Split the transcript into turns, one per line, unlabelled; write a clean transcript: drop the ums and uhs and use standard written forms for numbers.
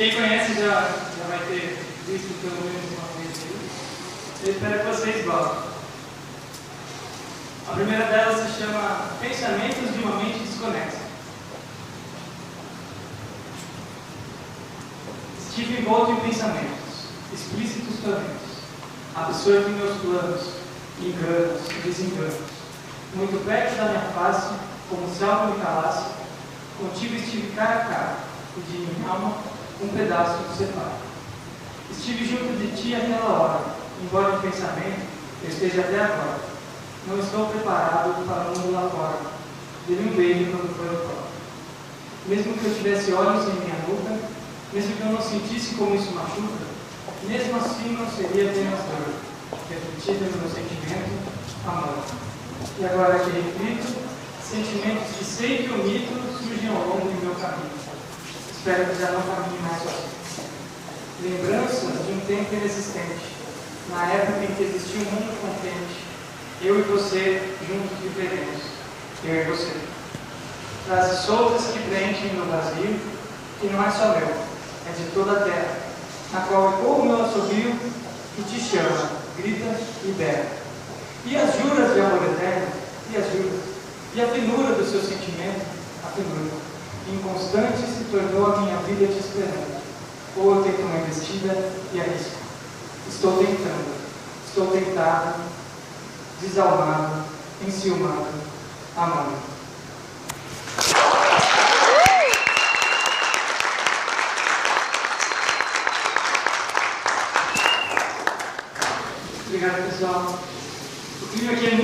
Quem conhece já vai ter visto pelo menos uma vez aí. Eu espero que vocês gostem. A primeira delas se chama Pensamentos de uma Mente Desconexa. Estive envolto em pensamentos, explícitos tormentos, absorto em meus planos, enganos e desenganos. Muito perto da minha face, como se algo me calasse, contigo estive cara a cara, e de minha alma um pedaço nos separa. Estive junto de ti aquela hora, embora em pensamento eu esteja até agora. Não estou preparado para o mundo lá fora. Dei um beijo quando foi ao colo. Mesmo que eu tivesse olhos em minha nuca, mesmo que eu não sentisse como isso machuca, mesmo assim não seria apenas dor, refletida no meu sentimento, amor. E agora que reflito, sentimentos que sei que omito surgem ao longo do meu caminho. Espero que já não caminhe mais sozinho. Lembranças de um tempo inexistente, na época em que existia um mundo contente, eu e você juntos viveremos, eu e você. Frases soltas que preenchem meu vazio, que não é só meu, é de toda a terra, na qual ecoa o meu assobio e te chama, grita e berra. E as juras de amor eterno, e as juras, e a finura do seu sentimento, a finura, inconstante se tornou a minha vida te esperando. Ou eu tento uma investida e arrisco. Estou tentado, desalmado, enciumado, amado. Obrigado, pessoal. O clima aqui é muito